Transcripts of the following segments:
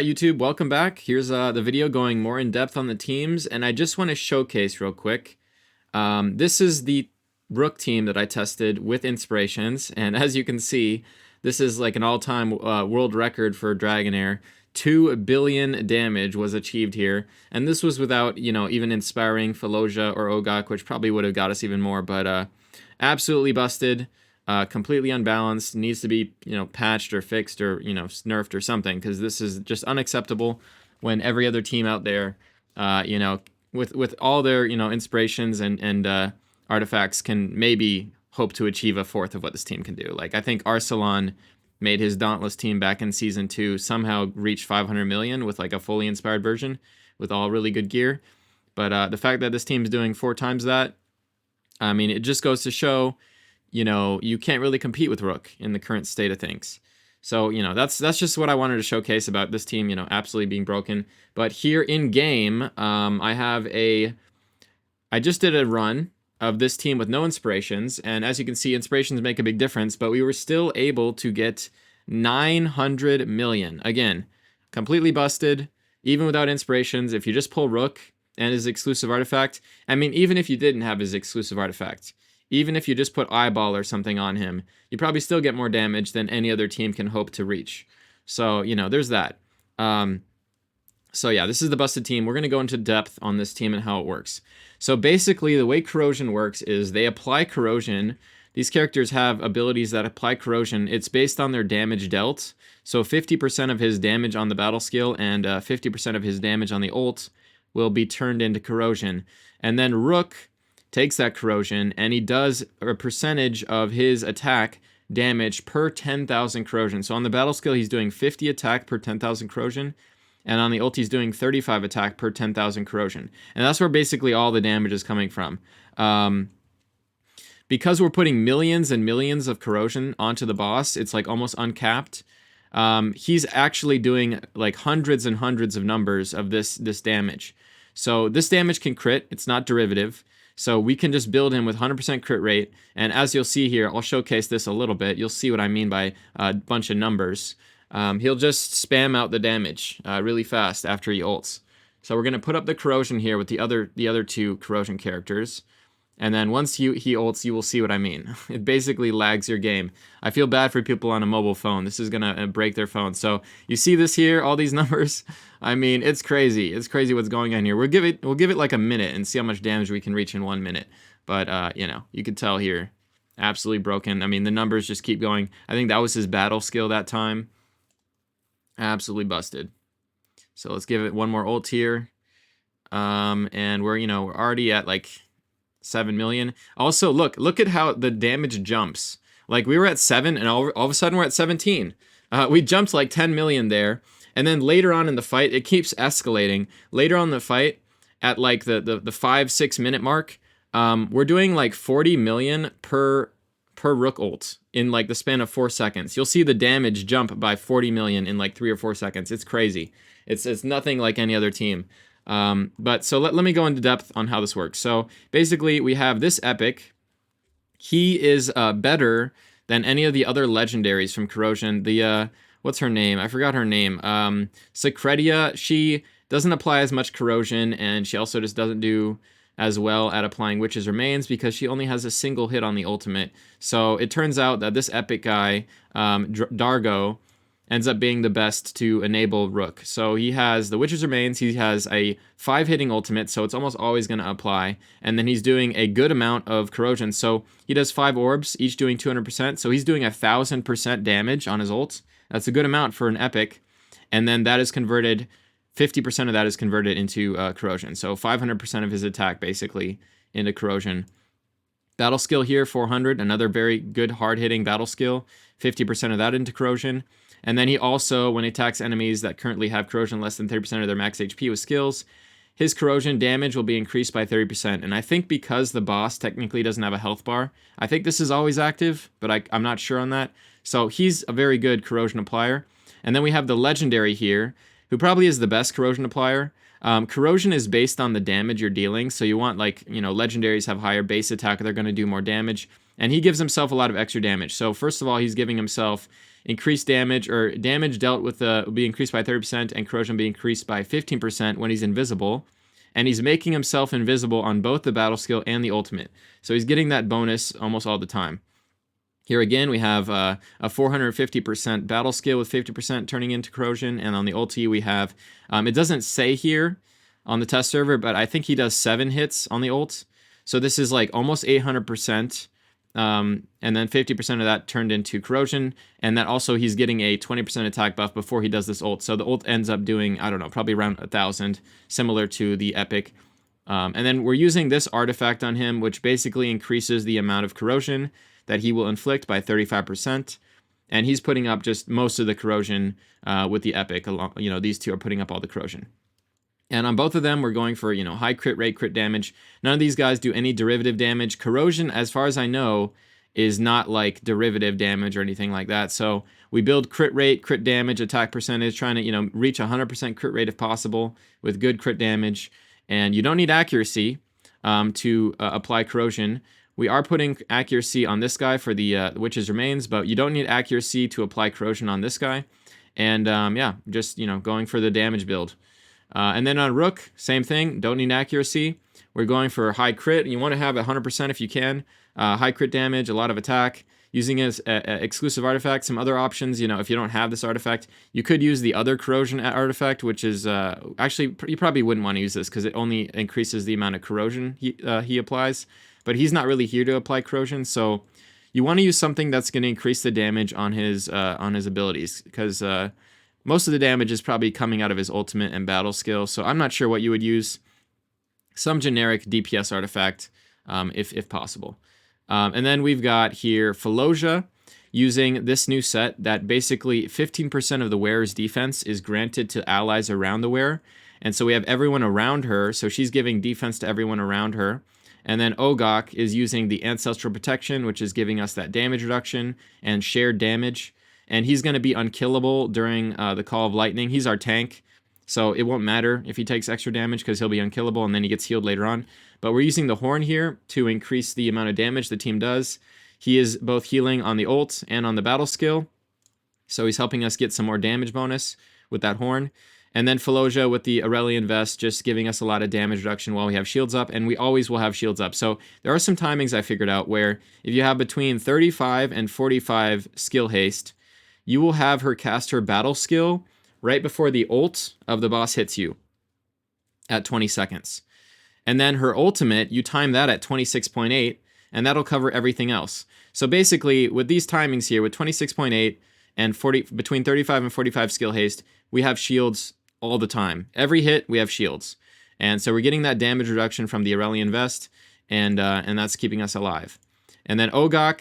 YouTube, welcome back. Here's the video going more in depth on the teams, and I just want to showcase real quick. This is the Rook team that I tested with inspirations, and as you can see, this is like an all-time world record for Dragonheir. 2 billion damage was achieved here, and this was without, even inspiring Fallujah or Ogak, which probably would have got us even more, but absolutely busted. Completely unbalanced, needs to be, patched or fixed or, nerfed or something, because this is just unacceptable when every other team out there, with all their, inspirations and artifacts can maybe hope to achieve a fourth of what this team can do. Like, I think Arsalan made his Dauntless team back in Season 2 somehow reach 500 million with, like, a fully inspired version with all really good gear. But the fact that this team's doing 4 times that, I mean, it just goes to show, you can't really compete with Rook in the current state of things. So, that's just what I wanted to showcase about this team, absolutely being broken. But here in game, I just did a run of this team with no inspirations, and as you can see, inspirations make a big difference, but we were still able to get 900 million. Again, completely busted, even without inspirations. If you just pull Rook and his exclusive artifact, I mean, even if you didn't have his exclusive artifact, even if you just put Eyeball or something on him, you probably still get more damage than any other team can hope to reach. So, there's that. So yeah, this is the busted team. We're going to go into depth on this team and how it works. So basically, the way corrosion works is they apply corrosion. These characters have abilities that apply corrosion. It's based on their damage dealt. So 50% of his damage on the battle skill and 50% of his damage on the ult will be turned into corrosion. And then Rook takes that corrosion, and he does a percentage of his attack damage per 10,000 corrosion. So on the battle skill, he's doing 50 attack per 10,000 corrosion, and on the ult, he's doing 35 attack per 10,000 corrosion. And that's where basically all the damage is coming from. Because we're putting millions and millions of corrosion onto the boss, it's like almost uncapped. He's actually doing like hundreds and hundreds of numbers of this damage. So this damage can crit, it's not derivative. So we can just build him with 100% crit rate, and as you'll see here, I'll showcase this a little bit. You'll see what I mean by a bunch of numbers. He'll just spam out the damage really fast after he ults. So we're going to put up the corrosion here with the other 2 corrosion characters. And then once he ults, you will see what I mean. It basically lags your game. I feel bad for people on a mobile phone. This is going to break their phone. So you see this here, all these numbers? I mean, it's crazy. It's crazy what's going on here. We'll give it like a minute and see how much damage we can reach in 1 minute. But, you can tell here, absolutely broken. I mean, the numbers just keep going. I think that was his battle skill that time. Absolutely busted. So let's give it one more ult here. And we're already at like 7 million. Also, look at how the damage jumps. Like, we were at 7, and all of a sudden we're at 17. We jumped like 10 million there, and then later on in the fight, it keeps escalating. Later on in the fight, at like the 5-6 minute mark, we're doing like 40 million per Rook ult in like the span of 4 seconds. You'll see the damage jump by 40 million in like 3 or 4 seconds. It's crazy. It's nothing like any other team. But so let me go into depth on how this works. So basically, we have this epic. He is better than any of the other legendaries from Corrosion. The what's her name? I forgot her name. Secretia. She doesn't apply as much corrosion, and she also just doesn't do as well at applying Witch's Remains because she only has a single hit on the ultimate. So it turns out that this epic guy, Dargo, ends up being the best to enable Rook. So he has the Witcher's Remains, he has a 5-hitting ultimate, so it's almost always going to apply, and then he's doing a good amount of corrosion. So he does 5 orbs, each doing 200%, so he's doing 1,000% damage on his ult. That's a good amount for an epic, and then that is converted, 50% of that is converted into corrosion. So 500% of his attack, basically, into corrosion. Battle skill here, 400, another very good hard-hitting battle skill, 50% of that into corrosion. And then he also, when he attacks enemies that currently have corrosion less than 30% of their max HP with skills, his corrosion damage will be increased by 30%. And I think because the boss technically doesn't have a health bar, I think this is always active, but I'm not sure on that. So he's a very good corrosion applier. And then we have the legendary here, who probably is the best corrosion applier. Corrosion is based on the damage you're dealing, so you want, like, legendaries have higher base attack, they're going to do more damage, and he gives himself a lot of extra damage. So first of all, he's giving himself increased damage, or damage dealt with will be increased by 30%, and corrosion will be increased by 15% when he's invisible. And he's making himself invisible on both the battle skill and the ultimate. So he's getting that bonus almost all the time. Here again, we have a 450% battle skill with 50% turning into corrosion. And on the ulti, we have, it doesn't say here on the test server, but I think he does 7 hits on the ult. So this is like almost 800%. And then 50% of that turned into corrosion. And that also he's getting a 20% attack buff before he does this ult. So the ult ends up doing, I don't know, probably around 1,000, similar to the epic. And then we're using this artifact on him, which basically increases the amount of corrosion that he will inflict by 35%. And he's putting up just most of the corrosion with the epic. These two are putting up all the corrosion. And on both of them, we're going for, high crit rate, crit damage. None of these guys do any derivative damage. Corrosion, as far as I know, is not like derivative damage or anything like that. So we build crit rate, crit damage, attack percentage, trying to, reach 100% crit rate if possible with good crit damage. And you don't need accuracy to apply corrosion. We are putting accuracy on this guy for the Witch's Remains, but you don't need accuracy to apply corrosion on this guy. And yeah, just, going for the damage build. And then on Rook, same thing, don't need accuracy. We're going for high crit. You want to have 100% if you can. High crit damage, a lot of attack. Using it as a exclusive artifact. Some other options, if you don't have this artifact, you could use the other corrosion artifact, which is, actually, you probably wouldn't want to use this because it only increases the amount of corrosion he applies. But he's not really here to apply corrosion, so you want to use something that's going to increase the damage on his abilities, because most of the damage is probably coming out of his ultimate and battle skill. So I'm not sure what you would use. Some generic DPS artifact, if possible. And then we've got here Felosia using this new set that basically 15% of the wearer's defense is granted to allies around the wearer. And so we have everyone around her, so she's giving defense to everyone around her. And then Ogok is using the Ancestral Protection, which is giving us that damage reduction and shared damage. And he's going to be unkillable during the Call of Lightning. He's our tank, so it won't matter if he takes extra damage because he'll be unkillable and then he gets healed later on. But we're using the Horn here to increase the amount of damage the team does. He is both healing on the ult and on the battle skill, so he's helping us get some more damage bonus with that Horn. And then Felosia with the Aurelian Vest, just giving us a lot of damage reduction while we have shields up, and we always will have shields up. So there are some timings I figured out where if you have between 35 and 45 skill haste, you will have her cast her battle skill right before the ult of the boss hits you at 20 seconds. And then her ultimate, you time that at 26.8, and that'll cover everything else. So basically, with these timings here, with 26.8 and between 35 and 45 skill haste, we have shields all the time. Every hit, we have shields. And so we're getting that damage reduction from the Aurelian Vest, and that's keeping us alive. And then Ogok,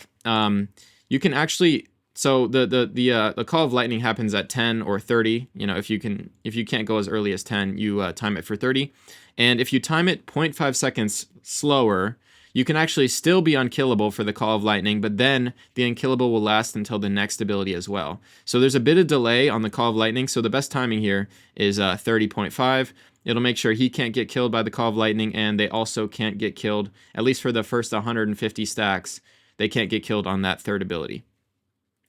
you can actually... So the Call of Lightning happens at 10 or 30. If you can't go as early as 10, you time it for 30. And if you time it 0.5 seconds slower, you can actually still be unkillable for the Call of Lightning, but then the unkillable will last until the next ability as well. So there's a bit of delay on the Call of Lightning, so the best timing here is 30.5. It'll make sure he can't get killed by the Call of Lightning, and they also can't get killed, at least for the first 150 stacks, they can't get killed on that third ability.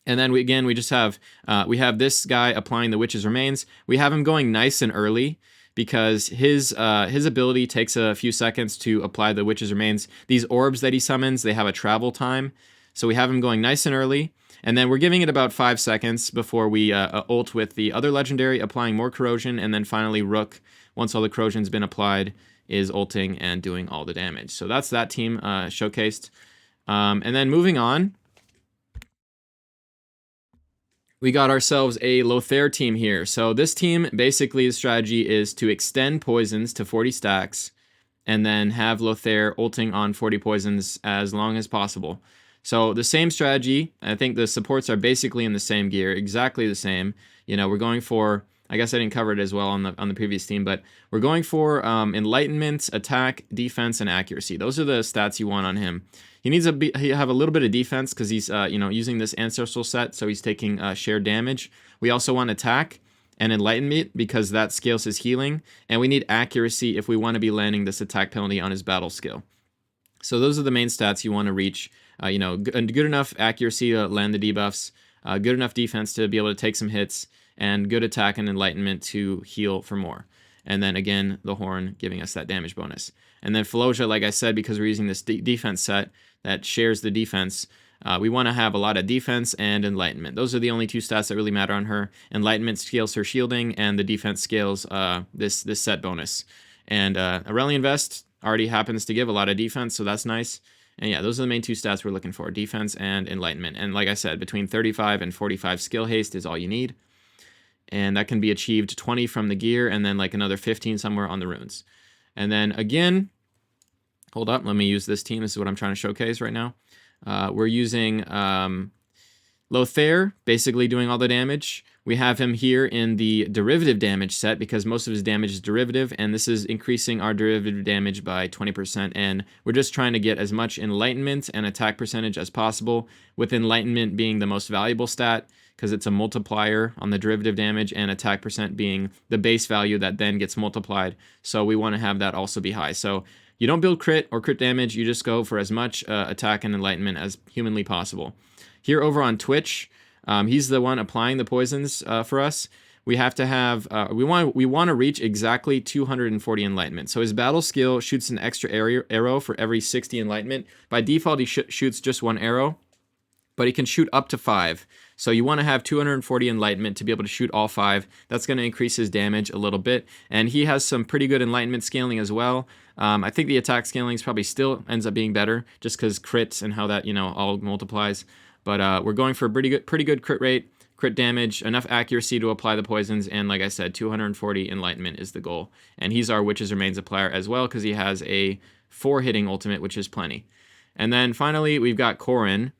And then we just have, we have this guy applying the Witch's Remains. We have him going nice and early because his ability takes a few seconds to apply the Witch's Remains. These orbs that he summons, they have a travel time. So we have him going nice and early. And then we're giving it about 5 seconds before we ult with the other legendary, applying more corrosion. And then finally Rook, once all the corrosion's been applied, is ulting and doing all the damage. So that's that team showcased. And then moving on, we got ourselves a Lothair team here. So this team, basically the strategy is to extend poisons to 40 stacks and then have Lothair ulting on 40 poisons as long as possible. So the same strategy, I think the supports are basically in the same gear, exactly the same. We're going for, I guess I didn't cover it as well on the previous team, but we're going for enlightenment, attack, defense, and accuracy. Those are the stats you want on him. He needs to have a little bit of defense because he's using this ancestral set, so he's taking shared damage. We also want attack and enlightenment because that scales his healing, and we need accuracy if we want to be landing this attack penalty on his battle skill. So those are the main stats you want to reach. Good enough accuracy to land the debuffs, good enough defense to be able to take some hits, and good attack and enlightenment to heal for more. And then again, the horn giving us that damage bonus. And then Fallujah, like I said, because we're using this defense set that shares the defense, we want to have a lot of defense and enlightenment. Those are the only two stats that really matter on her. Enlightenment scales her shielding, and the defense scales this set bonus. And Aurelian Vest already happens to give a lot of defense, so that's nice. And yeah, those are the main two stats we're looking for, defense and enlightenment. And like I said, between 35 and 45 skill haste is all you need. And that can be achieved 20 from the gear, and then like another 15 somewhere on the runes. And then again, hold up, let me use this team. This is what I'm trying to showcase right now. We're using Lothair, basically doing all the damage. We have him here in the derivative damage set because most of his damage is derivative, and this is increasing our derivative damage by 20%. And we're just trying to get as much enlightenment and attack percentage as possible, with enlightenment being the most valuable stat because it's a multiplier on the derivative damage, and attack percent being the base value that then gets multiplied. So we want to have that also be high. So you don't build crit or crit damage, you just go for as much attack and enlightenment as humanly possible. Here over on Twitch, he's the one applying the poisons for us. We have to have, we want to reach exactly 240 enlightenment. So his battle skill shoots an extra arrow for every 60 enlightenment. By default, he shoots just one arrow, but he can shoot up to 5. So you want to have 240 enlightenment to be able to shoot all 5. That's going to increase his damage a little bit. And he has some pretty good enlightenment scaling as well. I think the attack scaling is probably still ends up being better just because crits and how that, all multiplies. But we're going for a pretty good crit rate, crit damage, enough accuracy to apply the poisons, and like I said, 240 enlightenment is the goal. And he's our Witch's Remains applier as well because he has a 4-hitting ultimate, which is plenty. And then finally, we've got Corrin.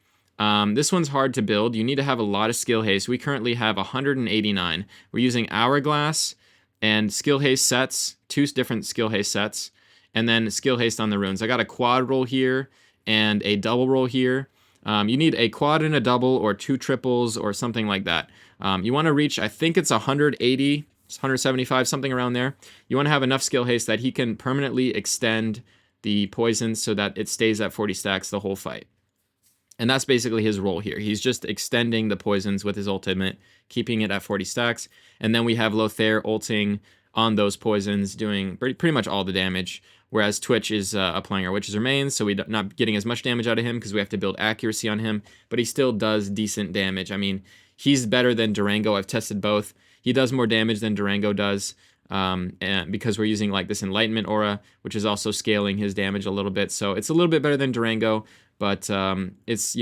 This one's hard to build. You need to have a lot of skill haste. We currently have 189. We're using Hourglass and skill haste sets, 2 different skill haste sets, and then skill haste on the runes. I got a quad roll here and a double roll here. You need a quad and a double, or 2 triples, or something like that. You want to reach, I think it's 180, 175, something around there. You want to have enough skill haste that he can permanently extend the poison so that it stays at 40 stacks the whole fight. And that's basically his role here. He's just extending the poisons with his ultimate, keeping it at 40 stacks. And then we have Lothair ulting on those poisons, doing pretty much all the damage. Whereas Twitch is applying our Witch's Remains, so we're not getting as much damage out of him because we have to build accuracy on him. But he still does decent damage. I mean, he's better than Durango. I've tested both. He does more damage than Durango does. And because we're using like this Enlightenment aura, which is also scaling his damage a little bit. So it's a little bit better than Durango. But it's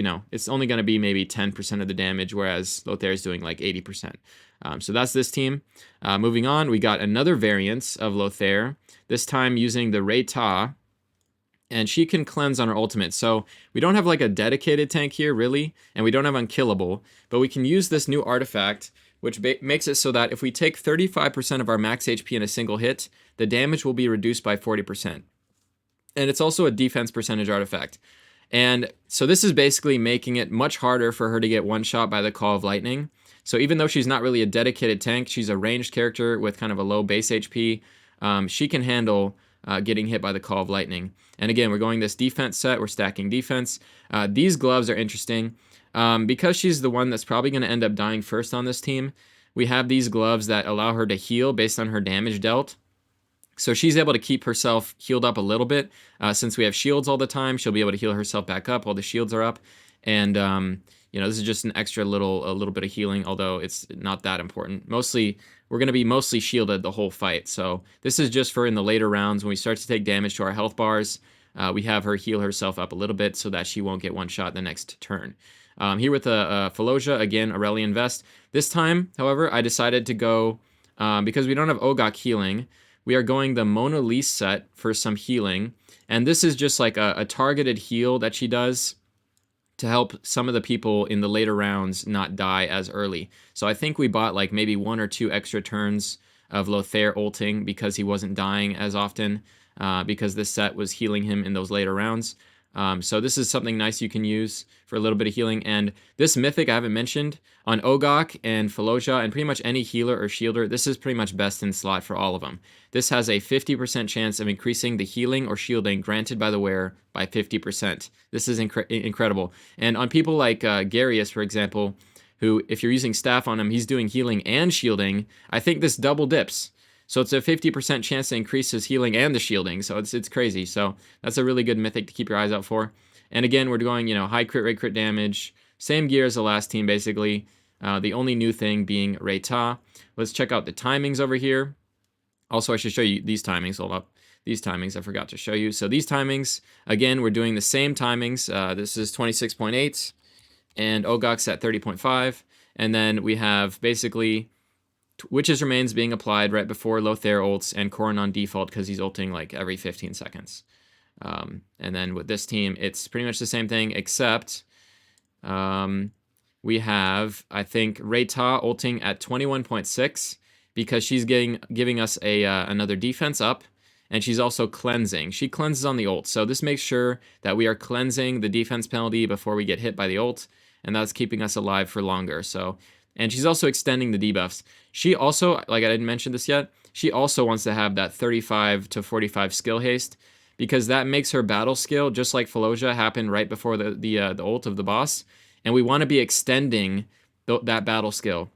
only going to be maybe 10% of the damage, whereas Lothair is doing like 80%. So that's this team. Moving on, we got another variant of Lothair, this time using the Rei-Ta, and she can cleanse on her ultimate. So we don't have like a dedicated tank here, really, and we don't have unkillable, but we can use this new artifact, which makes it so that if we take 35% of our max HP in a single hit, the damage will be reduced by 40%. And it's also a defense percentage artifact. And so this is basically making it much harder for her to get one-shot by the Call of Lightning. So even though she's not really a dedicated tank, she's a ranged character with kind of a low base HP, she can handle getting hit by the Call of Lightning. And again, we're going this defense set, we're stacking defense. These gloves are interesting. Because she's the one that's probably going to end up dying first on this team, we have these gloves that allow her to heal based on her damage dealt. So she's able to keep herself healed up a little bit. Since we have shields all the time, she'll be able to heal herself back up while the shields are up. And, this is just an extra a little bit of healing, although it's not that important. Mostly, we're going to be mostly shielded the whole fight. So this is just for in the later rounds when we start to take damage to our health bars. We have her heal herself up a little bit so that she won't get one shot the next turn. Here with Fallujah, again, Aurelian Vest. This time, however, I decided to go, because we don't have Ogok healing, we are going the Mona Lisa set for some healing. And this is just like a targeted heal that she does to help some of the people in the later rounds not die as early. So I think we bought like maybe 1 or 2 extra turns of Lothair ulting because he wasn't dying as often, because this set was healing him in those later rounds. So this is something nice you can use for a little bit of healing. And this mythic I haven't mentioned, on Ogok and Fallujah and pretty much any healer or shielder, this is pretty much best in slot for all of them. This has a 50% chance of increasing the healing or shielding granted by the wearer by 50%. This is incredible. And on people like Garius, for example, who, if you're using staff on him, he's doing healing and shielding. I think this double dips. So it's a 50% chance to increase his healing and the shielding. So it's crazy. So that's a really good mythic to keep your eyes out for. And again, we're going, high crit rate, crit damage. Same gear as the last team, basically. The only new thing being Reta. Let's check out the timings over here. Also, I should show you these timings. Hold up. These timings I forgot to show you. So these timings, again, we're doing the same timings. This is 26.8, and Ogok's at 30.5. And then we have basically Witch's Remains being applied right before Lothair ults, and Corrin on default because he's ulting like every 15 seconds. And then with this team, it's pretty much the same thing, except we have, I think, Reta ulting at 21.6 because she's giving us another defense up, and she's also cleansing. She cleanses on the ult, so this makes sure that we are cleansing the defense penalty before we get hit by the ult, and that's keeping us alive for longer. So, and she's also extending the debuffs. She also, like I didn't mention this yet, she also wants to have that 35 to 45 skill haste, because that makes her battle skill, just like Fallujah, happen right before the ult of the boss, and we want to be extending that battle skill,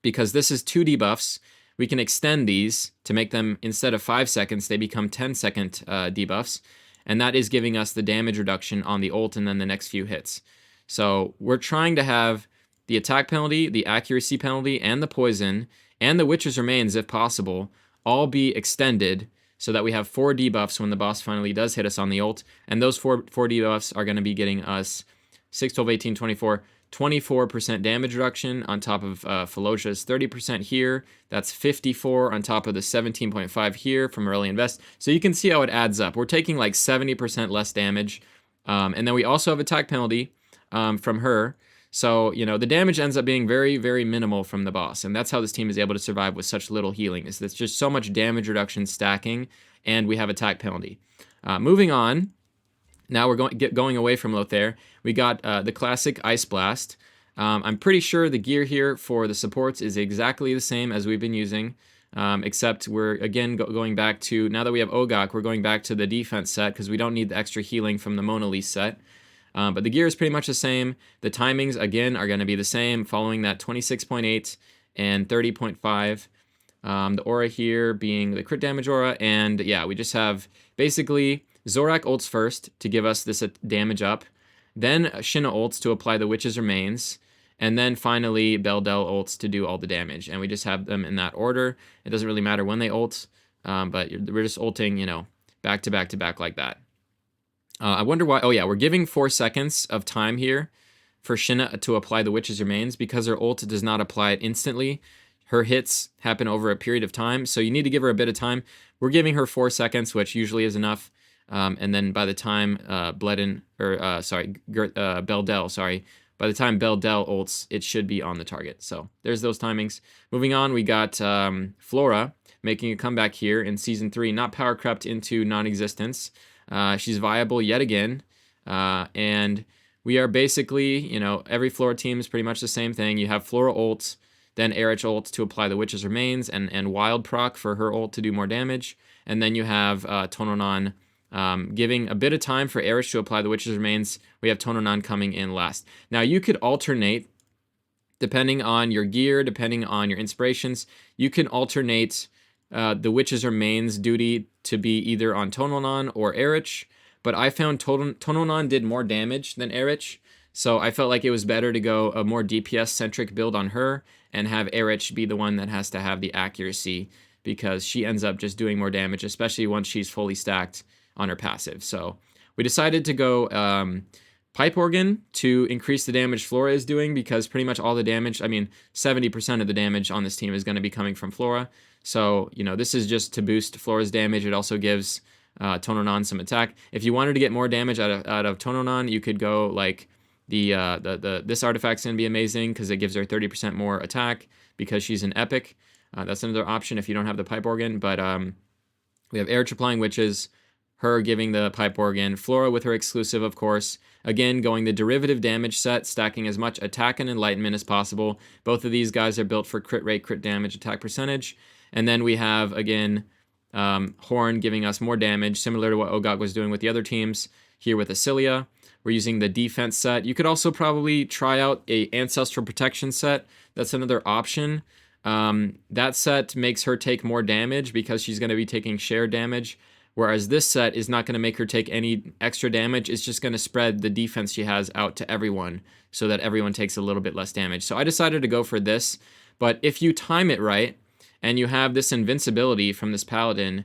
because this is 2 debuffs. We can extend these to make them, instead of 5 seconds, they become 10-second debuffs, and that is giving us the damage reduction on the ult and then the next few hits. So we're trying to have the attack penalty, the accuracy penalty, and the poison, and the Witch's Remains, if possible, all be extended so that we have 4 debuffs when the boss finally does hit us on the ult, and those 4 debuffs are going to be getting us 6, 12, 18, 24, 24% damage reduction on top of Fallujah's 30% here. That's 54 on top of the 17.5 here from early invest. So you can see how it adds up. We're taking like 70% less damage. And then we also have attack penalty from her. So, the damage ends up being very, very minimal from the boss. And that's how this team is able to survive with such little healing. Is there's just so much damage reduction stacking, and we have attack penalty. Moving on. Now we're going away from Lothair. We got the classic Ice Blast. I'm pretty sure the gear here for the supports is exactly the same as we've been using, except we're, again, going back to, now that we have Ogok, we're going back to the defense set because we don't need the extra healing from the Mona Lisa set. But the gear is pretty much the same. The timings, again, are going to be the same, following that 26.8 and 30.5. The aura here being the crit damage aura, and yeah, we just have basically Zorak ults first to give us this damage up, then Shinna ults to apply the Witch's Remains, and then finally Beldel ults to do all the damage. And we just have them in that order. It doesn't really matter when they ult, but we're just ulting, back to back to back like that. I wonder why. Oh yeah, we're giving 4 seconds of time here for Shinna to apply the Witch's Remains, because her ult does not apply it instantly. Her hits happen over a period of time, so you need to give her a bit of time. We're giving her 4 seconds, which usually is enough. And then by the time Beldel, by the time Beldel ults, it should be on the target. So there's those timings. Moving on, we got Flora making a comeback here in Season 3, not power crept into non-existence. She's viable yet again. And we are basically, every Flora team is pretty much the same thing. You have Flora ult, then Erich ult to apply the Witch's Remains, and Wild proc for her ult to do more damage. And then you have Tononon giving a bit of time for Erich to apply the Witch's Remains. We have Tononon coming in last. Now, you could alternate, depending on your gear, depending on your inspirations, you can alternate the Witch's Remains duty to be either on Tononon or Erich, but I found Tononon did more damage than Erich, so I felt like it was better to go a more DPS-centric build on her and have Erich be the one that has to have the accuracy, because she ends up just doing more damage, especially once she's fully stacked on her passive. So we decided to go Pipe Organ to increase the damage Flora is doing, because pretty much all the damage, 70% of the damage on this team is going to be coming from Flora. So, this is just to boost Flora's damage. It also gives Tononon some attack. If you wanted to get more damage out of Tononon, you could go like this artifact's going to be amazing because it gives her 30% more attack because she's an epic. That's another option if you don't have the Pipe Organ. But we have Erich applying Witches, her giving the Pipe Organ, Flora with her exclusive, of course. Again, going the derivative damage set, stacking as much attack and enlightenment as possible. Both of these guys are built for crit rate, crit damage, attack percentage. And then we have, again, Horn giving us more damage, similar to what Ogok was doing with the other teams. here with Acilia. We're using the defense set. You could also probably try out a ancestral protection set. That's another option. That set makes her take more damage because she's going to be taking share damage, whereas this set is not going to make her take any extra damage. It's just going to spread the defense she has out to everyone so that everyone takes a little bit less damage. So I decided to go for this, but if you time it right and you have this invincibility from this paladin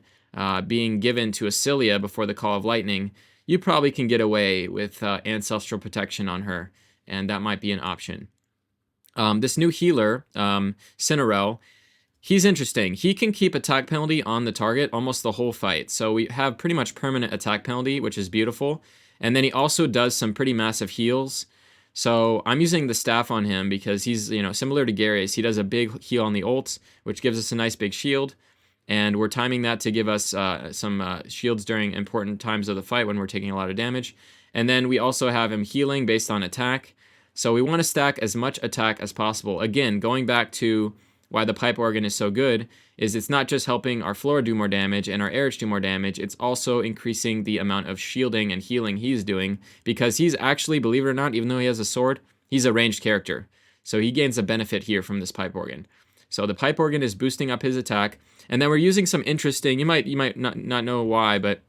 being given to Acilia before the Call of Lightning, you probably can get away with ancestral protection on her, and that might be an option. This new healer, Cinerel, he's interesting. He can keep attack penalty on the target almost the whole fight. So we have pretty much permanent attack penalty, which is beautiful. And then he also does some pretty massive heals. So I'm using the staff on him because he's, similar to Garius. He does a big heal on the ult, which gives us a nice big shield. And we're timing that to give us some shields during important times of the fight when we're taking a lot of damage. And then we also have him healing based on attack. So we want to stack as much attack as possible. Again, going back to why the pipe organ is so good, is it's not just helping our Flora do more damage and our Erich do more damage, it's also increasing the amount of shielding and healing he's doing, because he's actually, believe it or not, even though he has a sword, he's a ranged character. So he gains a benefit here from this pipe organ. So the pipe organ is boosting up his attack, and then we're using some interesting, you might not know why, but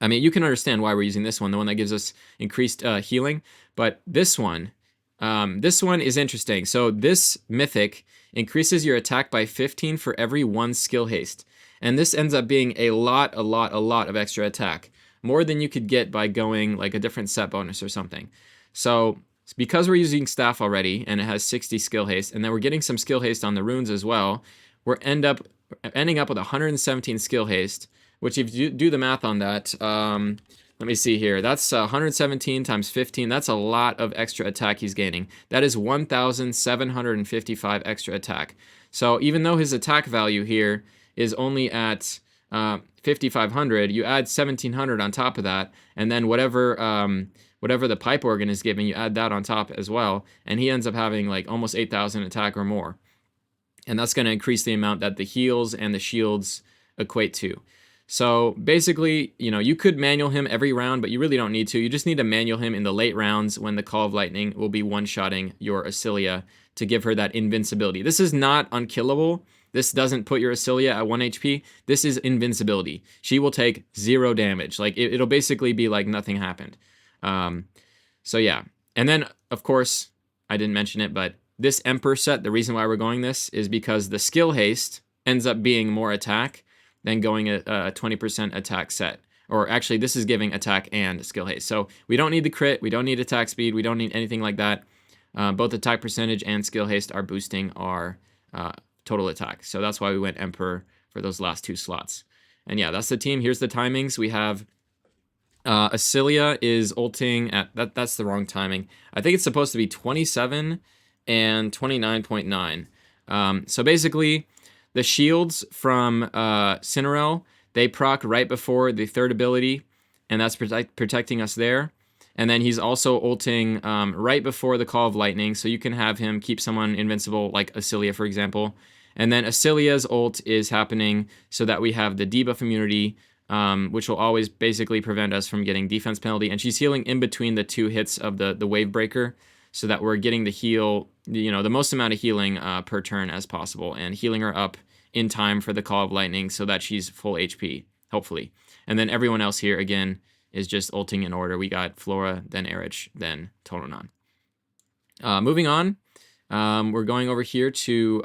I mean, you can understand why we're using this one, the one that gives us increased healing, but this one is interesting. So this mythic increases your attack by 15 for every 1 skill haste. And this ends up being a lot of extra attack. More than you could get by going like a different set bonus or something. So because we're using staff already and it has 60 skill haste, and then we're getting some skill haste on the runes as well, we're ending up with 117 skill haste, which if you do the math on that, let me see here. That's 117 times 15. That's a lot of extra attack he's gaining. That is 1,755 extra attack. So even though his attack value here is only at 5,500, you add 1,700 on top of that, and then whatever the pipe organ is giving, you add that on top as well, and he ends up having like almost 8,000 attack or more. And that's going to increase the amount that the heals and the shields equate to. So basically, you could manual him every round, but you really don't need to. You just need to manual him in the late rounds when the Call of Lightning will be one-shotting your Acilia to give her that invincibility. This is not unkillable. This doesn't put your Acilia at 1 HP. This is invincibility. She will take 0 damage. Like, it'll basically be like nothing happened. So yeah. And then, of course, I didn't mention it, but this Emperor set, the reason why we're going this is because the skill haste ends up being more attack than going a 20% attack set. Or actually, this is giving attack and skill haste. So we don't need the crit, we don't need attack speed, we don't need anything like that. Both attack percentage and skill haste are boosting our total attack. So that's why we went Emperor for those last 2 slots. And yeah, that's the team. Here's the timings. We have Acilia is ulting at, that's the wrong timing. I think it's supposed to be 27 and 29.9. So basically, the shields from Cinerel, they proc right before the 3rd ability, and that's protecting us there. And then he's also ulting right before the Call of Lightning, so you can have him keep someone invincible, like Acilia, for example. And then Acilia's ult is happening so that we have the debuff immunity, which will always basically prevent us from getting defense penalty. And she's healing in between the 2 hits of the wave breaker, so that we're getting the heal, the most amount of healing per turn as possible, and healing her up in time for the Call of Lightning so that she's full HP, hopefully. And then everyone else here, again, is just ulting in order. We got Flora, then Erich, then Tononon. Moving on, we're going over here to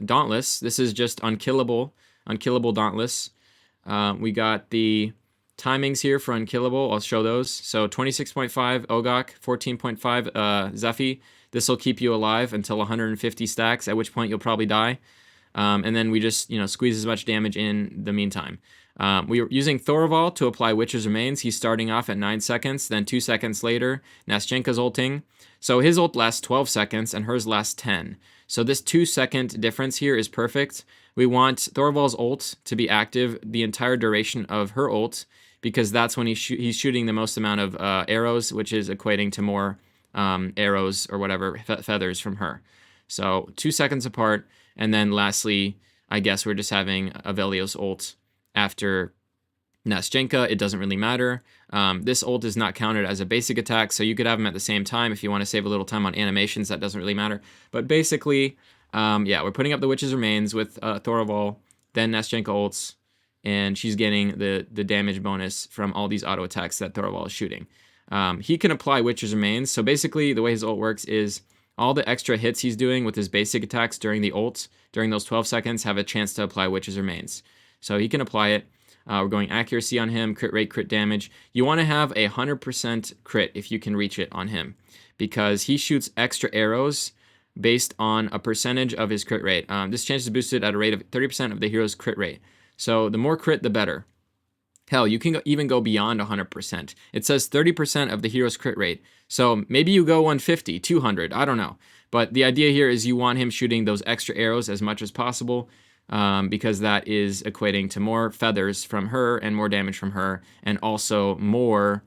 Dauntless. This is just unkillable Dauntless. We got the timings here for unkillable. I'll show those. So 26.5 Ogok, 14.5 Zephy. This will keep you alive until 150 stacks, at which point you'll probably die. And then we just, squeeze as much damage in the meantime. We are using Thorvald to apply Witcher's Remains. He's starting off at 9 seconds, then 2 seconds later, Naschenka's ulting. So his ult lasts 12 seconds and hers lasts 10. So this 2-second difference here is perfect. We want Thorvald's ult to be active the entire duration of her ult, because that's when he's shooting the most amount of arrows, which is equating to more arrows or whatever, feathers from her. So 2 seconds apart. And then lastly, I guess we're just having Avelio's ult after Nastjenka, it doesn't really matter. This ult is not counted as a basic attack, so you could have them at the same time if you want to save a little time on animations. That doesn't really matter. But basically, yeah, we're putting up the Witch's Remains with Thorvald, then Nastjenka ults, and she's getting the damage bonus from all these auto attacks that Thorvald is shooting. He can apply Witch's Remains, so basically the way his ult works is all the extra hits he's doing with his basic attacks during the ult, during those 12 seconds, have a chance to apply Witch's Remains. So he can apply it. We're going accuracy on him, crit rate, crit damage. You want to have a 100% crit if you can reach it on him, because he shoots extra arrows based on a percentage of his crit rate. This chance is boosted at a rate of 30% of the hero's crit rate. So the more crit, the better. Hell, you can even go beyond 100%. It says 30% of the hero's crit rate. So maybe you go 150, 200, I don't know. But the idea here is you want him shooting those extra arrows as much as possible, because that is equating to more feathers from her and more damage from her, and also more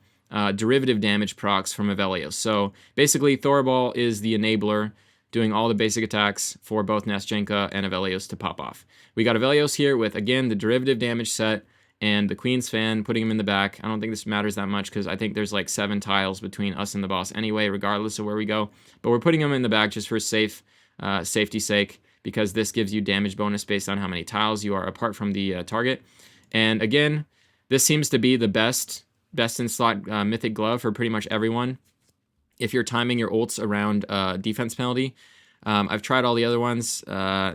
derivative damage procs from Avelios. So basically, Thorvald is the enabler, doing all the basic attacks for both Nastjenka and Avelios to pop off. We got Avelios here with, again, the derivative damage set and the Queen's Fan, putting him in the back. I don't think this matters that much because I think there's like 7 tiles between us and the boss anyway, regardless of where we go. But we're putting him in the back just for safety's sake, because this gives you damage bonus based on how many tiles you are apart from the target. And again, this seems to be the best in slot mythic glove for pretty much everyone if you're timing your ults around defense penalty. I've tried all the other ones.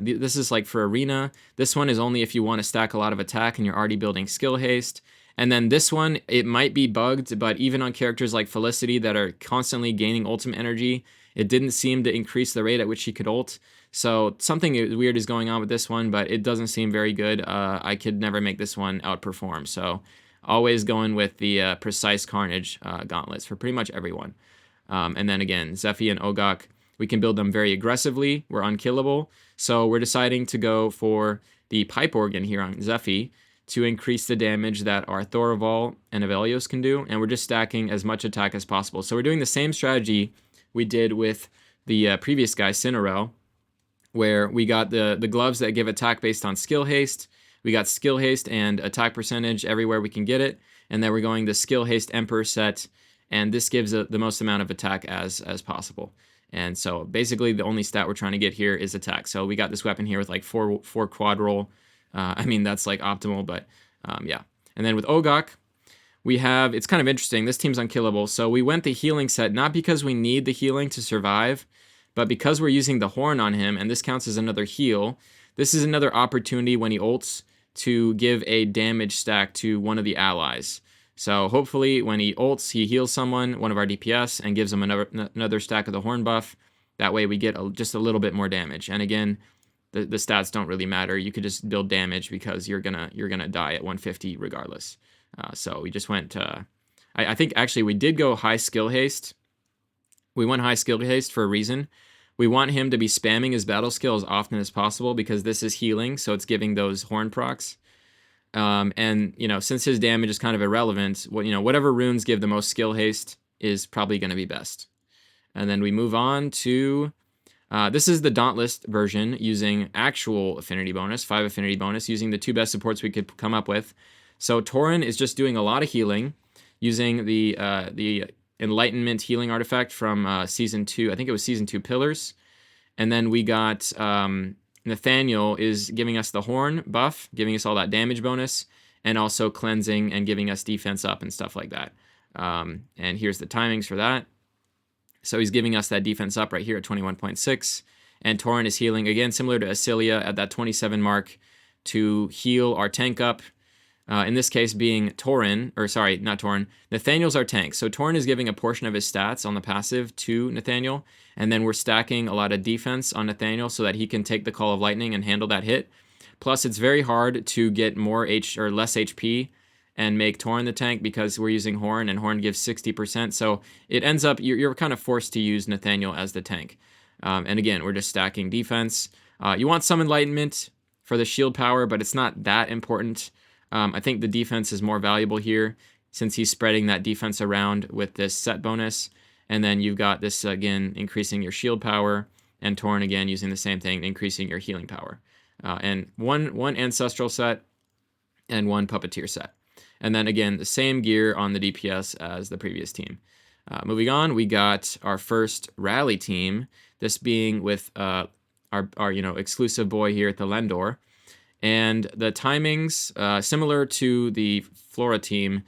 This is like for arena. This one is only if you want to stack a lot of attack and you're already building skill haste. And then this one, it might be bugged, but even on characters like Felicity that are constantly gaining ultimate energy, it didn't seem to increase the rate at which she could ult. So something weird is going on with this one, but it doesn't seem very good. I could never make this one outperform. So always going with the precise carnage gauntlets for pretty much everyone. And then again, Zephy and Ogok, we can build them very aggressively. We're unkillable. So we're deciding to go for the pipe organ here on Zephy to increase the damage that our Thorvald and Avelios can do. And we're just stacking as much attack as possible. So we're doing the same strategy we did with the previous guy, Cinerel, where we got the gloves that give attack based on skill haste. We got skill haste and attack percentage everywhere we can get it. And then we're going the skill haste Emperor set. And this gives the most amount of attack as possible. And so basically the only stat we're trying to get here is attack. So we got this weapon here with like four quad roll. I mean, that's like optimal, but yeah. And then with Ogok, we have, it's kind of interesting. This team's unkillable. So we went the healing set, not because we need the healing to survive, but because we're using the horn on him, and this counts as another heal. This is another opportunity when he ults to give a damage stack to one of the allies. So hopefully when he ults, he heals someone, one of our DPS, and gives them another stack of the horn buff. That way we get just a little bit more damage. And again, the stats don't really matter. You could just build damage because you're gonna die at 150 regardless. So we just went, I think actually we did go high skill haste. We went high skill haste for a reason. We want him to be spamming his battle skill as often as possible because this is healing, so it's giving those horn procs. And, you know, since his damage is kind of irrelevant, whatever runes give the most skill haste is probably going to be best. And then we move on to, this is the Dauntless version using actual affinity bonus, 5 affinity bonus, using the 2 best supports we could come up with. So Tauren is just doing a lot of healing using the Enlightenment healing artifact from Season 2. I think it was Season 2 Pillars. And then we got Nathaniel is giving us the horn buff, giving us all that damage bonus, and also cleansing and giving us defense up and stuff like that. And here's the timings for that. So he's giving us that defense up right here at 21.6. And Tauren is healing, again, similar to Asilia at that 27 mark to heal our tank up. In this case being Tauren, or sorry, not Tauren, Nathaniel's our tank. So Tauren is giving a portion of his stats on the passive to Nathaniel, and then we're stacking a lot of defense on Nathaniel so that he can take the Call of Lightning and handle that hit. Plus, it's very hard to get less HP and make Tauren the tank because we're using Horn, and Horn gives 60%. So it ends up, you're kind of forced to use Nathaniel as the tank. And again, we're just stacking defense. You want some Enlightenment for the shield power, but it's not that important. I think the defense is more valuable here since he's spreading that defense around with this set bonus. And then you've got this, again, increasing your shield power, and Tauren, again, using the same thing, increasing your healing power. And one Ancestral set and one Puppeteer set. And then again, the same gear on the DPS as the previous team. Moving on, we got our first rally team, this being with our exclusive boy here at the Lendor. And the timings, similar to the Flora team,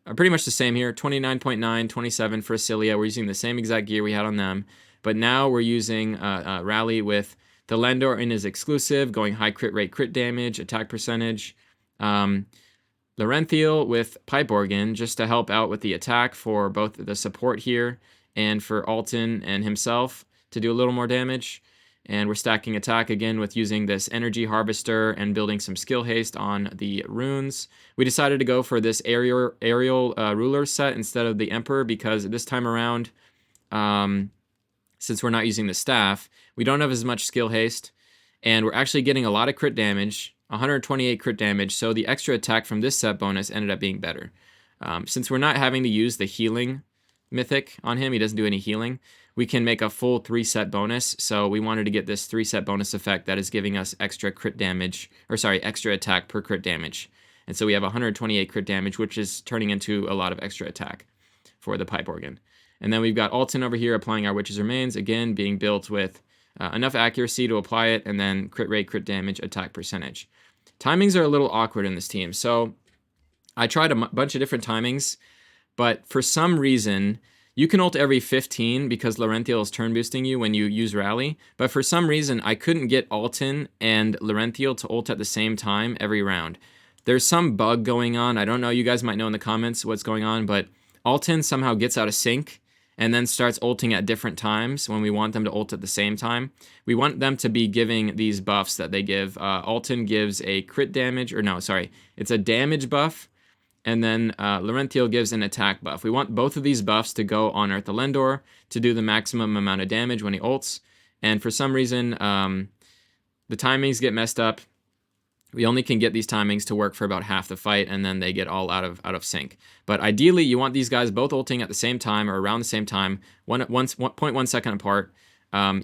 are pretty much the same here. 29.9, 27 for Cilia. We're using the same exact gear we had on them. But now we're using Rally with the Lendor in his exclusive, going high crit rate, crit damage, attack percentage. Laurenthiel with Pipe Organ, just to help out with the attack for both the support here and for Alton and himself to do a little more damage. And we're stacking attack again with using this Energy Harvester and building some skill haste on the runes. We decided to go for this aerial ruler set instead of the Emperor because this time around, since we're not using the staff, we don't have as much skill haste, and we're actually getting a lot of crit damage, 128 crit damage, so the extra attack from this set bonus ended up being better. Since we're not having to use the healing mythic on him, he doesn't do any healing, we can make a full 3-set bonus, so we wanted to get this 3-set bonus effect that is giving us extra crit damage, extra attack per crit damage. And so we have 128 crit damage, which is turning into a lot of extra attack for the Pipe Organ. And then we've got Alton over here applying our Witch's Remains, again being built with enough accuracy to apply it, and then crit rate, crit damage, attack percentage. Timings are a little awkward in this team, so I tried a bunch of different timings, but for some reason, you can ult every 15 because Laurenthiel is turn boosting you when you use Rally, but for some reason, I couldn't get Alton and Laurenthiel to ult at the same time every round. There's some bug going on. I don't know, you guys might know in the comments what's going on, but Alton somehow gets out of sync and then starts ulting at different times when we want them to ult at the same time. We want them to be giving these buffs that they give. Alton gives a crit damage, it's a damage buff, and then Laurenthiel gives an attack buff. We want both of these buffs to go on Earth Elendor to do the maximum amount of damage when he ults, and for some reason, the timings get messed up. We only can get these timings to work for about half the fight, and then they get all out of sync. But ideally, you want these guys both ulting at the same time or around the same time, 1.1 second apart.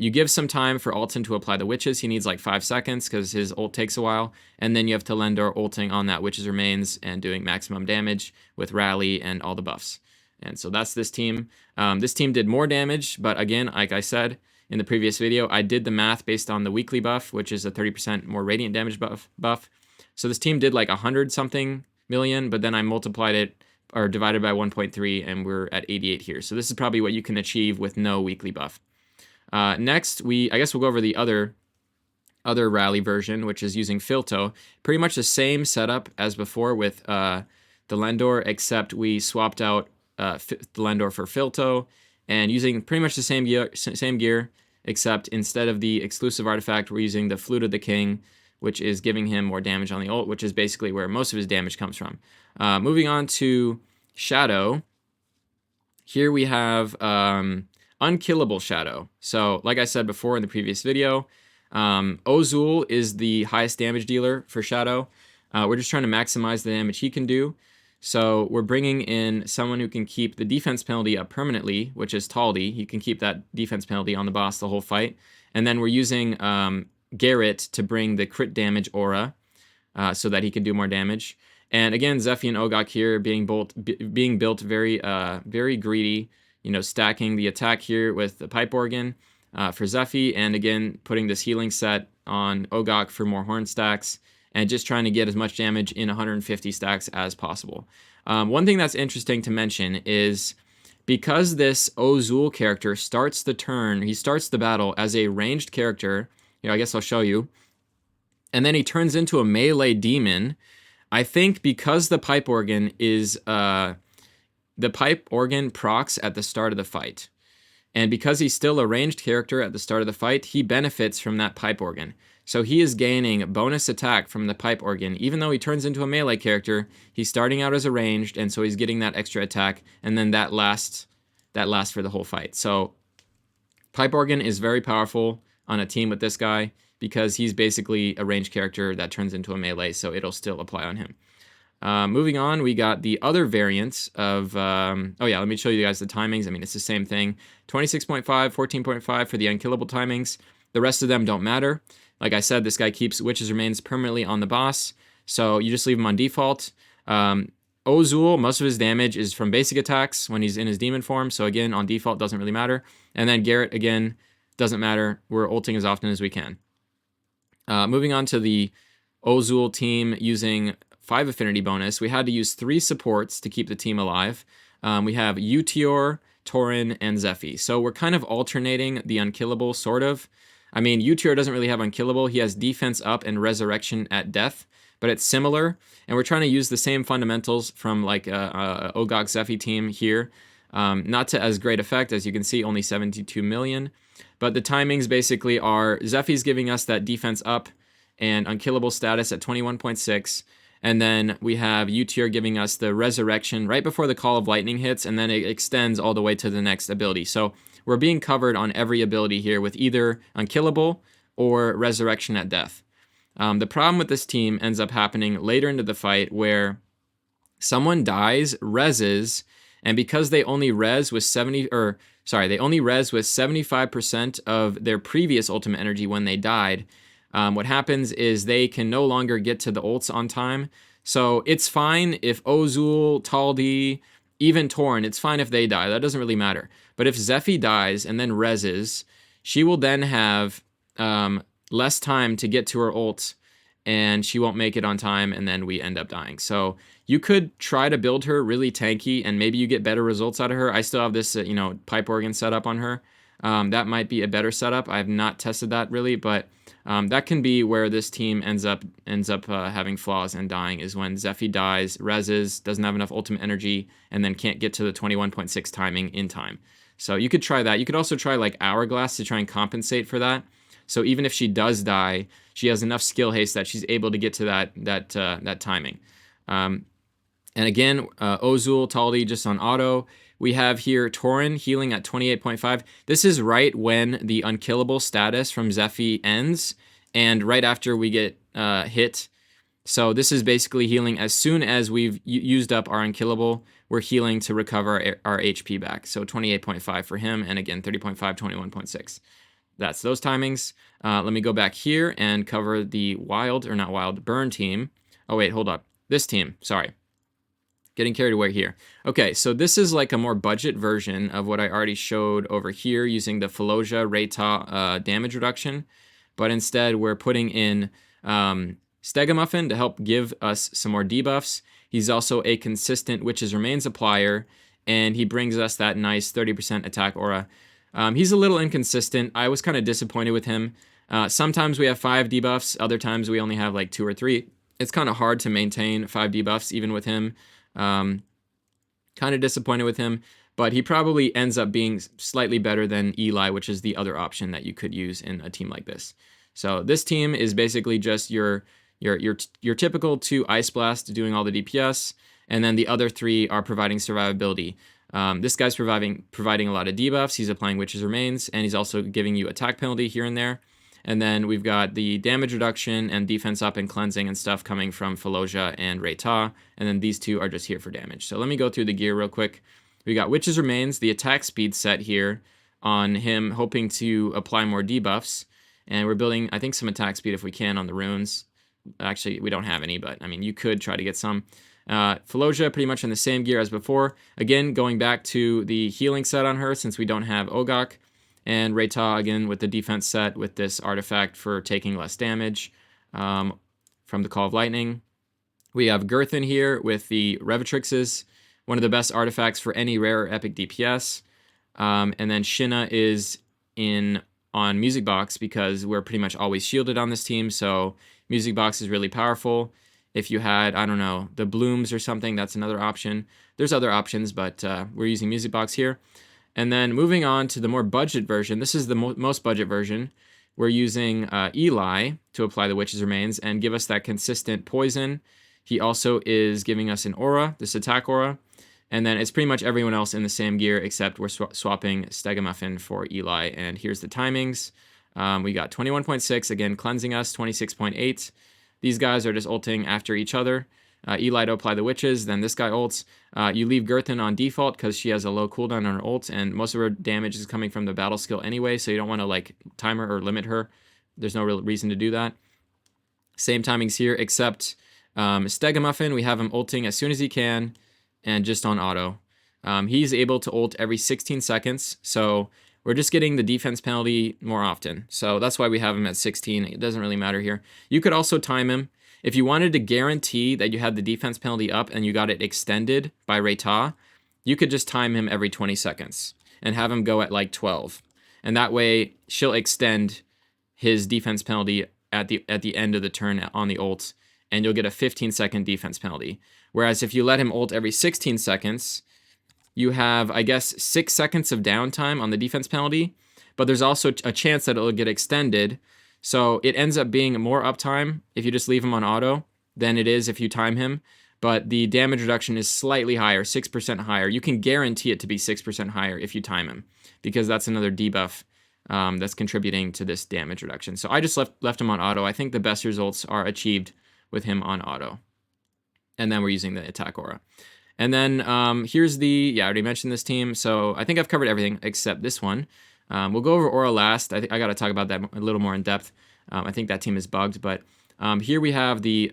You give some time for Alton to apply the Witches. He needs like 5 seconds because his ult takes a while. And then you have Telendor ulting on that Witch's Remains and doing maximum damage with Rally and all the buffs. And so that's this team. This team did more damage, but again, like I said in the previous video, I did the math based on the weekly buff, which is a 30% more radiant damage buff. So this team did like 100-something million, but then I multiplied it or divided by 1.3, and we're at 88 here. So this is probably what you can achieve with no weekly buff. Next, I guess we'll go over the other rally version, which is using Filto. Pretty much the same setup as before with the Lendor, except we swapped out the Lendor for Filto, and using pretty much the same gear, except instead of the exclusive artifact, we're using the Flute of the King, which is giving him more damage on the ult, which is basically where most of his damage comes from. Moving on to Shadow. Here we have Unkillable Shadow. So, like I said before in the previous video, Ozul is the highest damage dealer for Shadow. We're just trying to maximize the damage he can do. So we're bringing in someone who can keep the defense penalty up permanently, which is Taldi. He can keep that defense penalty on the boss the whole fight. And then we're using Garrett to bring the crit damage aura so that he can do more damage. And again, Zephy and Ogok here being built very greedy, stacking the attack here with the Pipe Organ for Zephy, and again, putting this healing set on Ogok for more horn stacks, and just trying to get as much damage in 150 stacks as possible. One thing that's interesting to mention is because this Ozul character starts the battle as a ranged character, I guess I'll show you, and then he turns into a melee demon. I think because the Pipe Organ is, the Pipe Organ procs at the start of the fight, and because he's still a ranged character at the start of the fight, he benefits from that Pipe Organ. So he is gaining bonus attack from the Pipe Organ. Even though he turns into a melee character, he's starting out as a ranged, and so he's getting that extra attack, and then that lasts for the whole fight. So Pipe Organ is very powerful on a team with this guy because he's basically a ranged character that turns into a melee, so it'll still apply on him. Moving on, we got the other variants of, let me show you guys the timings. I mean, it's the same thing. 26.5, 14.5 for the unkillable timings. The rest of them don't matter. Like I said, this guy keeps Witch's Remains permanently on the boss, so you just leave him on default. Ozul, most of his damage is from basic attacks when he's in his demon form. So again, on default, doesn't really matter. And then Garrett, again, doesn't matter. We're ulting as often as we can. Moving on to the Ozul team using 5 affinity bonus, we had to use 3 supports to keep the team alive. We have Utior, Tauren, and Zephy. So we're kind of alternating the unkillable, sort of. I mean, Utior doesn't really have unkillable. He has defense up and resurrection at death, but it's similar. And we're trying to use the same fundamentals from like Ogok Zephy team here. Not to as great effect, as you can see, only 72 million. But the timings basically are Zephy's giving us that defense up and unkillable status at 21.6. And then we have Utior giving us the resurrection right before the Call of Lightning hits, and then it extends all the way to the next ability. So we're being covered on every ability here with either unkillable or resurrection at death. The problem with this team ends up happening later into the fight where someone dies, reses, and because they only res with 75% of their previous ultimate energy when they died, what happens is they can no longer get to the ults on time. So it's fine if Ozul, Taldi, even Tauren, it's fine if they die. That doesn't really matter. But if Zephy dies and then reses, she will then have less time to get to her ult, and she won't make it on time, and then we end up dying. So you could try to build her really tanky, and maybe you get better results out of her. I still have this, pipe organ setup on her. That might be a better setup. I have not tested that really, but that can be where this team ends up having flaws and dying, is when Zephy dies, reses, doesn't have enough ultimate energy, and then can't get to the 21.6 timing in time. So you could try that. You could also try like Hourglass to try and compensate for that. So even if she does die, she has enough skill haste that she's able to get to that timing. And again, Ozul, Taldi just on auto. We have here Tauren healing at 28.5. This is right when the unkillable status from Zephy ends, and right after we get hit. So this is basically healing as soon as we've used up our unkillable. We're healing to recover our HP back. So 28.5 for him, and again 30.5, 21.6. That's those timings. Let me go back here and cover the burn team. Oh wait, hold up. This team, sorry. Getting carried away here. Okay, so this is like a more budget version of what I already showed over here using the Faloja Reta damage reduction. But instead, we're putting in Stegamuffin to help give us some more debuffs. He's also a consistent Witch's Remains applier, and he brings us that nice 30% attack aura. He's a little inconsistent. I was kind of disappointed with him. Sometimes we have 5 debuffs, other times we only have like 2 or 3. It's kind of hard to maintain 5 debuffs even with him. Kind of disappointed with him, but he probably ends up being slightly better than Eli, which is the other option that you could use in a team like this. So this team is basically just your typical 2 Ice Blast doing all the DPS, and then the other 3 are providing survivability. This guy's providing a lot of debuffs. He's applying Witch's Remains, and he's also giving you attack penalty here and there. And then we've got the damage reduction and defense up and cleansing and stuff coming from Faloja and Reta. And then these 2 are just here for damage. So let me go through the gear real quick. We got Witch's Remains, the attack speed set here on him, hoping to apply more debuffs. And we're building, I think, some attack speed if we can on the runes. Actually, we don't have any, but I mean, you could try to get some. Faloja pretty much in the same gear as before. Again, going back to the healing set on her since we don't have Ogok. And Reta again with the defense set with this artifact for taking less damage from the Call of Lightning. We have Girthin here with the Revatrixes, one of the best artifacts for any rare or epic DPS. And then Shinna is on Music Box because we're pretty much always shielded on this team. So Music Box is really powerful. If you had, I don't know, the Blooms or something, that's another option. There's other options, but we're using Music Box here. And then moving on to the more budget version, this is the most budget version. We're using Eli to apply the Witch's Remains and give us that consistent poison. He also is giving us an aura, this attack aura. And then it's pretty much everyone else in the same gear except we're swapping Stegamuffin for Eli. And here's the timings. We got 21.6, again, cleansing us, 26.8. These guys are just ulting after each other. Eli to apply the witches, then this guy ults. You leave Girthin on default because she has a low cooldown on her ult, and most of her damage is coming from the battle skill anyway, so you don't want to like time her or limit her. There's no real reason to do that. Same timings here, except Stegamuffin, we have him ulting as soon as he can and just on auto. He's able to ult every 16 seconds, so we're just getting the defense penalty more often. So that's why we have him at 16. It doesn't really matter here. You could also time him. If you wanted to guarantee that you had the defense penalty up and you got it extended by Rayta, you could just time him every 20 seconds and have him go at like 12. And that way she'll extend his defense penalty at the end of the turn on the ult, and you'll get a 15-second defense penalty. Whereas if you let him ult every 16 seconds, you have, I guess, 6 seconds of downtime on the defense penalty, but there's also a chance that it'll get extended. So it ends up being more uptime if you just leave him on auto than it is if you time him. But the damage reduction is slightly higher, 6% higher. You can guarantee it to be 6% higher if you time him, because that's another debuff that's contributing to this damage reduction. So I just left him on auto. I think the best results are achieved with him on auto. And then we're using the attack aura. And then here's I already mentioned this team, so I think I've covered everything except this one. We'll go over aura last. I got to talk about that a little more in depth. I think that team is bugged, but here we have the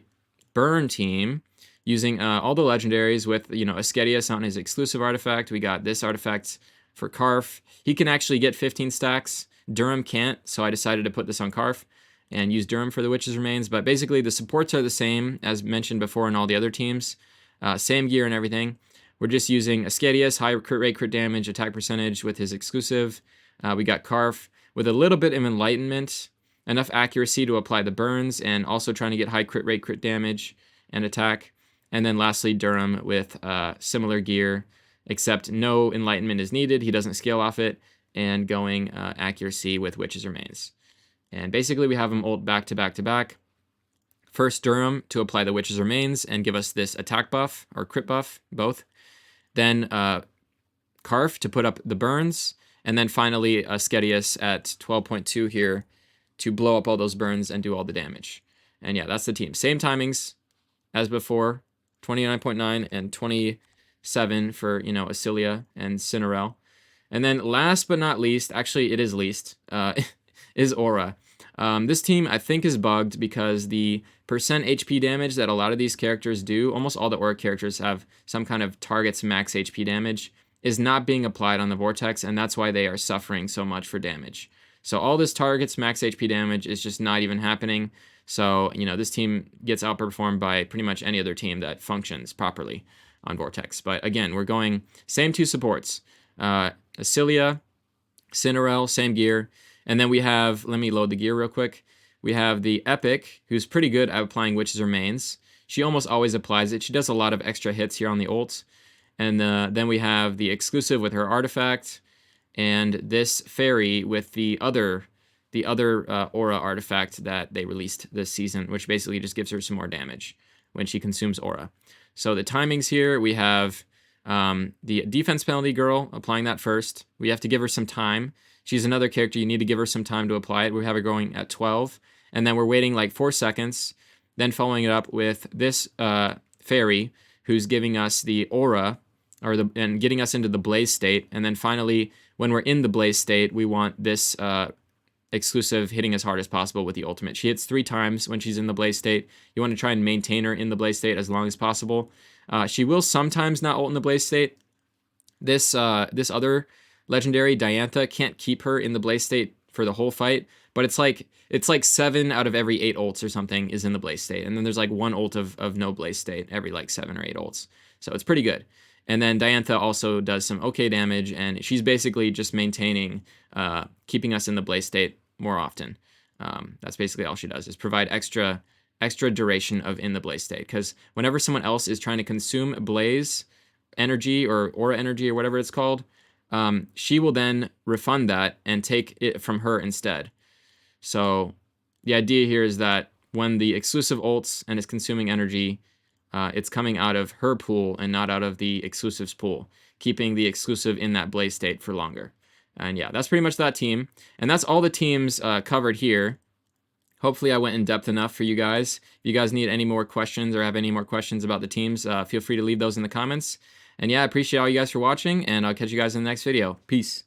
burn team using all the legendaries with, Ascetius on his exclusive artifact. We got this artifact for Karf. He can actually get 15 stacks. Durham can't, so I decided to put this on Karf and use Durham for the Witch's Remains. But basically the supports are the same as mentioned before in all the other teams. Same gear and everything. We're just using Ascetius, high crit rate, crit damage, attack percentage with his exclusive. We got Karf with a little bit of enlightenment, enough accuracy to apply the burns, and also trying to get high crit rate, crit damage, and attack. And then lastly, Durham with similar gear, except no enlightenment is needed. He doesn't scale off it, and going accuracy with Witch's Remains. And basically we have him ult back to back to back. First Durham to apply the Witch's Remains and give us this attack buff, or crit buff, both. Then Karf to put up the burns. And then finally Ascetius at 12.2 here to blow up all those burns and do all the damage. And yeah, that's the team. Same timings as before, 29.9 and 27 for, Acilia and Cinderelle. And then last but not least, actually it is least, is Aura. This team I think is bugged because the percent HP damage that a lot of these characters do, almost all the Aura characters have some kind of targets max HP damage, is not being applied on the Vortex, and that's why they are suffering so much for damage. So all this targets max HP damage is just not even happening. So, this team gets outperformed by pretty much any other team that functions properly on Vortex. But again, we're going same two supports. Acilia, Cinderelle, same gear. And then we have, let me load the gear real quick. We have the Epic, who's pretty good at applying Witch's Remains. She almost always applies it. She does a lot of extra hits here on the ult. And then we have the exclusive with her artifact, and this fairy with the other aura artifact that they released this season, which basically just gives her some more damage when she consumes aura. So the timings here, we have the defense penalty girl, applying that first. We have to give her some time. She's another character, you need to give her some time to apply it. We have her going at 12, and then we're waiting like 4 seconds, then following it up with this fairy, who's giving us the aura, and getting us into the blaze state. And then finally, when we're in the blaze state, we want this exclusive hitting as hard as possible with the ultimate. She hits 3 times when she's in the blaze state. You want to try and maintain her in the blaze state as long as possible. She will sometimes not ult in the blaze state. This other legendary, Diantha, can't keep her in the blaze state for the whole fight, but it's like 7 out of every 8 ults or something is in the blaze state, and then there's like 1 ult of no blaze state every like 7 or 8 ults. So it's pretty good. And then Diantha also does some okay damage, and she's basically just maintaining, keeping us in the blaze state more often. That's basically all she does, is provide extra duration of in the blaze state. Because whenever someone else is trying to consume blaze energy or aura energy or whatever it's called, she will then refund that and take it from her instead. So the idea here is that when the exclusive ults and is consuming energy, it's coming out of her pool and not out of the exclusive's pool, keeping the exclusive in that blaze state for longer. And yeah, that's pretty much that team. And that's all the teams covered here. Hopefully I went in depth enough for you guys. If you guys need any more questions or have any more questions about the teams, feel free to leave those in the comments. And yeah, I appreciate all you guys for watching, and I'll catch you guys in the next video. Peace.